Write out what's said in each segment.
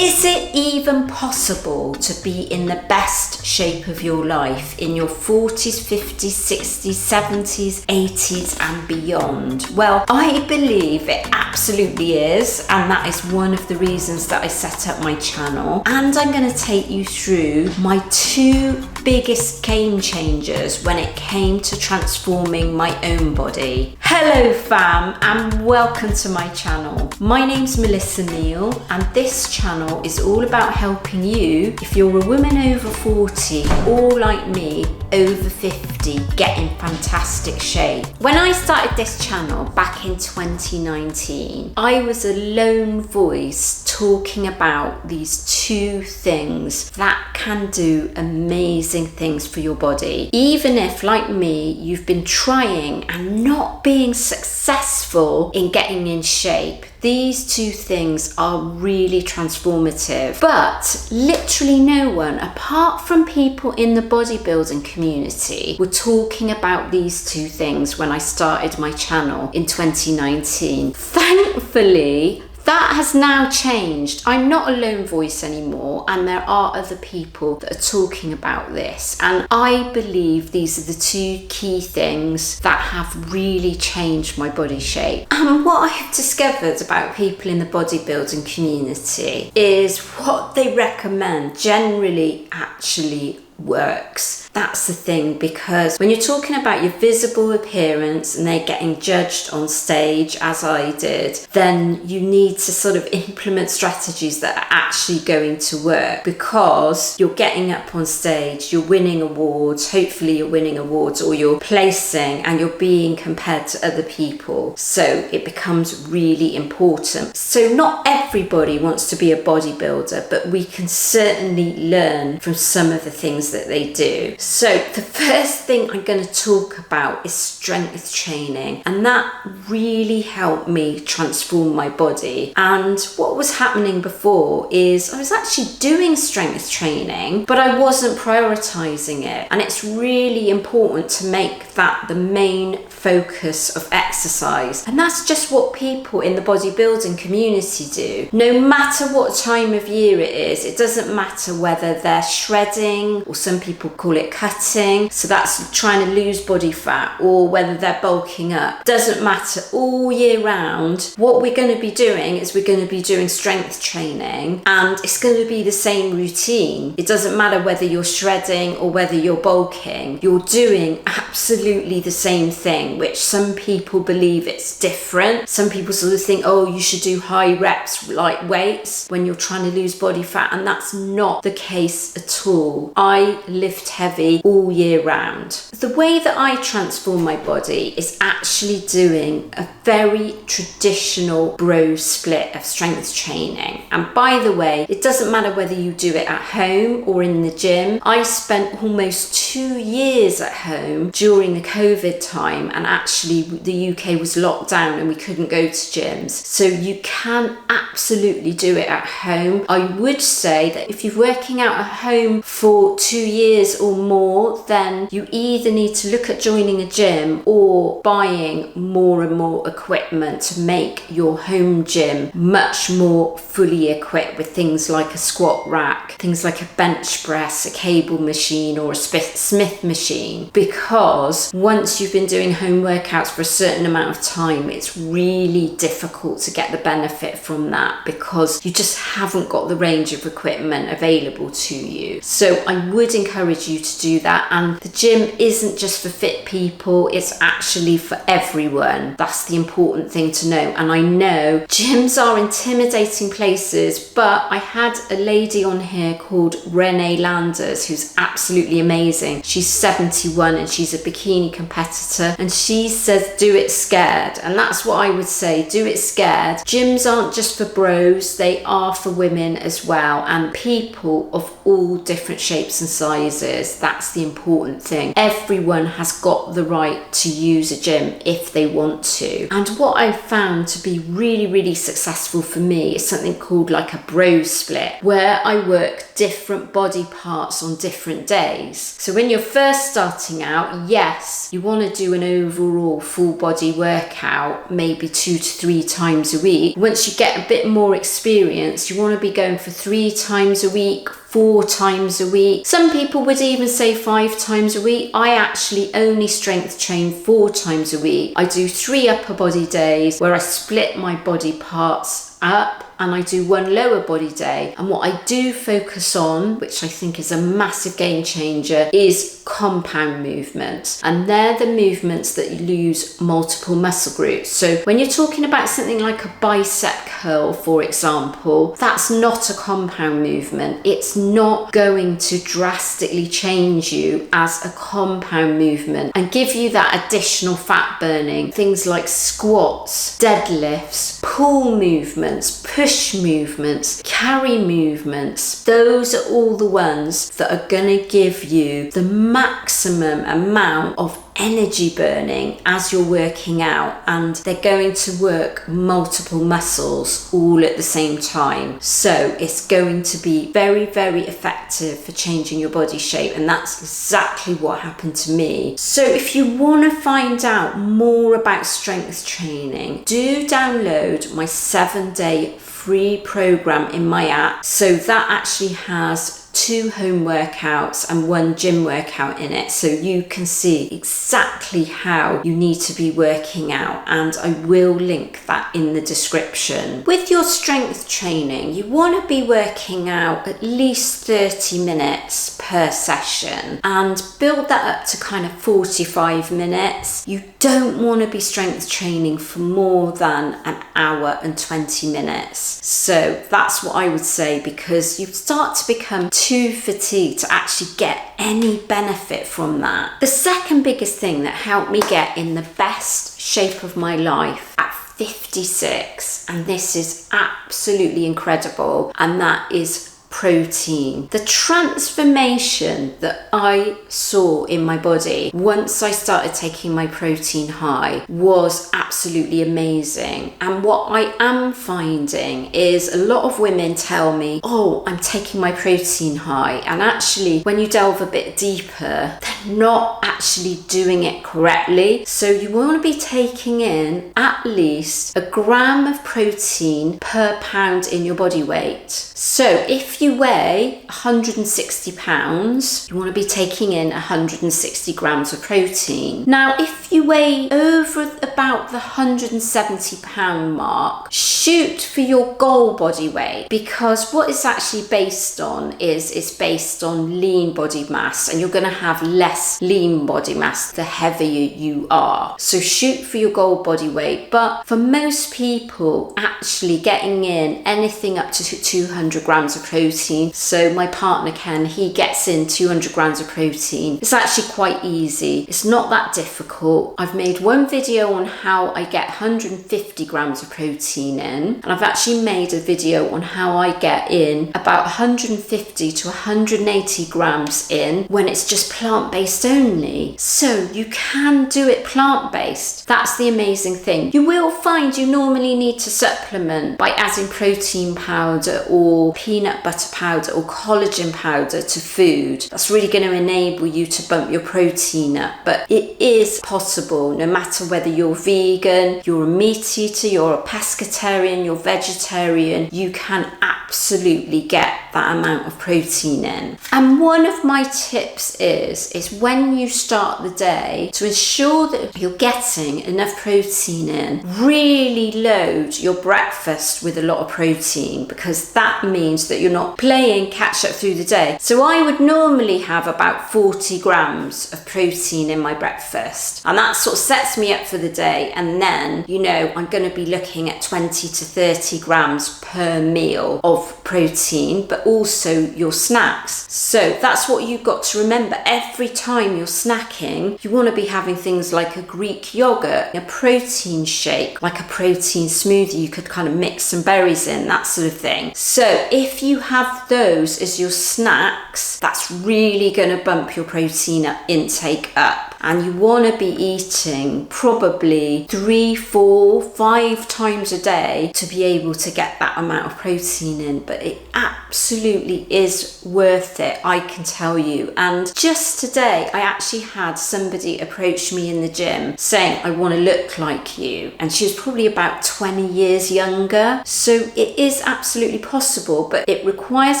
Is it even possible to be in the best shape of your life in your 40s, 50s, 60s, 70s, 80s and beyond? Well, I believe it absolutely is, and that is one of the reasons that I set up my channel. And I'm going to take you through my 2 biggest game changers when it came to transforming my own body. Hello fam, and welcome to my channel. My name's Melissa Neal, and this channel is all about helping you, if you're a woman over 40 or like me, over 50, get in fantastic shape. When I started this channel back in 2019, I was a lone voice talking about these 2 things that can do amazing things for your body. Even if, like me, you've been trying and not being successful in getting in shape, these 2 things are really transformative. But literally no one, apart from people in the bodybuilding community, were talking about these 2 things when I started my channel in 2019. Thankfully, that has now changed. I'm not a lone voice anymore, and there are other people that are talking about this. And I believe these are the 2 key things that have really changed my body shape. And what I have discovered about people in the bodybuilding community is what they recommend generally actually works. That's the thing, because when you're talking about your visible appearance and they're getting judged on stage, as I did, then you need to sort of implement strategies that are actually going to work, because you're getting up on stage, you're winning awards, hopefully you're winning awards, or you're placing and you're being compared to other people. So it becomes really important. So not everybody wants to be a bodybuilder, but we can certainly learn from some of the things that they do. So the first thing I'm going to talk about is strength training, and that really helped me transform my body. And what was happening before is I was actually doing strength training, but I wasn't prioritizing it. And it's really important to make that the main focus of exercise. And that's just what people in the bodybuilding community do. No matter what time of year it is, it doesn't matter whether they're shredding, or some people call it cutting, so that's trying to lose body fat, or whether they're bulking up. Doesn't matter, all year round, what we're going to be doing is we're going to be doing strength training, and it's going to be the same routine. It doesn't matter whether you're shredding or whether you're bulking, you're doing absolutely the same thing, which some people believe it's different. Some people sort of think, oh, you should do high reps, light weights when you're trying to lose body fat, and that's not the case at all. I lift heavy all year round. The way that I transform my body is actually doing a very traditional bro split of strength training. And by the way, it doesn't matter whether you do it at home or in the gym. I spent almost 2 years at home during the COVID time, and actually the UK was locked down and we couldn't go to gyms. So you can absolutely do it at home. I would say that if you're working out at home for 2 years or more, then you either need to look at joining a gym or buying more and more equipment to make your home gym much more fully equipped with things like a squat rack, things like a bench press, a cable machine, or a Smith machine. Because once you've been doing home workouts for a certain amount of time, it's really difficult to get the benefit from that, because you just haven't got the range of equipment available to you. So I would encourage you to do that. And the gym isn't just for fit people, it's actually for everyone. That's the important thing to know. And I know gyms are intimidating places, but I had a lady on here called Renee Landers who's absolutely amazing. She's 71 and she's a bikini competitor, and she says do it scared. And that's what I would say, do it scared. Gyms aren't just for bros, they are for women as well, and people of all different shapes and sizes that that's the important thing. Everyone has got the right to use a gym if they want to. And what I've found to be really, really successful for me is something called like a bro split, where I work different body parts on different days. So when you're first starting out, yes, you want to do an overall full body workout, maybe 2 to 3 times a week. Once you get a bit more experience, you want to be going for 3 times a week, 4 times a week. Some people would even say 5 times a week. I actually only strength train 4 times a week. I do 3 upper body days where I split my body parts up, and I do 1 lower body day. And what I do focus on, which I think is a massive game changer, is compound movements. And they're the movements that use multiple muscle groups. So when you're talking about something like a bicep curl, for example, that's not a compound movement. It's not going to drastically change you as a compound movement and give you that additional fat burning. Things like squats, deadlifts, pull movements, push movements, carry movements, those are all the ones that are going to give you the maximum amount of energy burning as you're working out, and they're going to work multiple muscles all at the same time. So it's going to be very, very effective for changing your body shape, and that's exactly what happened to me. So if you want to find out more about strength training, do download my 7-day free program in my app. So that actually has 2 home workouts and 1 gym workout in it, so you can see exactly how you need to be working out, and I will link that in the description. With your strength training, you want to be working out at least 30 minutes per session and build that up to kind of 45 minutes. You don't want to be strength training for more than an hour and 20 minutes. So that's what I would say, because you start to become too fatigued to actually get any benefit from that. The second biggest thing that helped me get in the best shape of my life at 56, and this is absolutely incredible, and that is protein. The transformation that I saw in my body once I started taking my protein high was absolutely amazing. And what I am finding is a lot of women tell me, oh, I'm taking my protein high, and actually when you delve a bit deeper, they're not actually doing it correctly. So you want to be taking in at least 1 gram of protein per pound in your body weight. So if you weigh 160 pounds, you want to be taking in 160 grams of protein. Now, if you weigh over about the 170 pound mark, shoot for your goal body weight, because what it's actually based on is it's based on lean body mass, and you're going to have less lean body mass the heavier you are. So shoot for your goal body weight. But for most people, actually getting in anything up to 200 grams of protein, so my partner Ken, he gets in 200 grams of protein. It's actually quite easy. It's not that difficult. I've made 1 video on how I get 150 grams of protein in, and I've actually made a video on how I get in about 150 to 180 grams in when it's just plant-based only. So you can do it plant-based. That's the amazing thing. You will find you normally need to supplement by adding protein powder or peanut butter powder or collagen powder to food. That's really going to enable you to bump your protein up, but it is possible no matter whether you're vegan, you're a meat eater, you're a pescatarian, you're vegetarian, you can absolutely get that amount of protein in. And one of my tips is when you start the day, to ensure that you're getting enough protein in, really load your breakfast with a lot of protein, because that means that you're not playing catch up through the day. So I would normally have about 40 grams of protein in my breakfast, and that sort of sets me up for the day. And then, you know, I'm going to be looking at 20 to 30 grams per meal of of protein, but also your snacks. So that's what you've got to remember. Every time you're snacking, you want to be having things like a Greek yogurt, a protein shake, like a protein smoothie. You could kind of mix some berries in, that sort of thing. So if you have those as your snacks, that's really going to bump your protein intake up. And you want to be eating probably 3, 4, 5 times a day to be able to get that amount of protein in. But it absolutely is worth it, I can tell you. And just today, I actually had somebody approach me in the gym saying, I want to look like you. And she was probably about 20 years younger. So it is absolutely possible, but it requires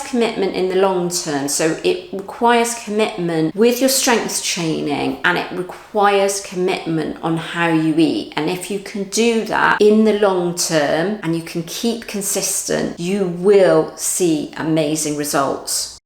commitment in the long term. So it requires commitment with your strength training, and it requires commitment on how you eat. And if you can do that in the long term and you can keep consistent, you will see amazing results.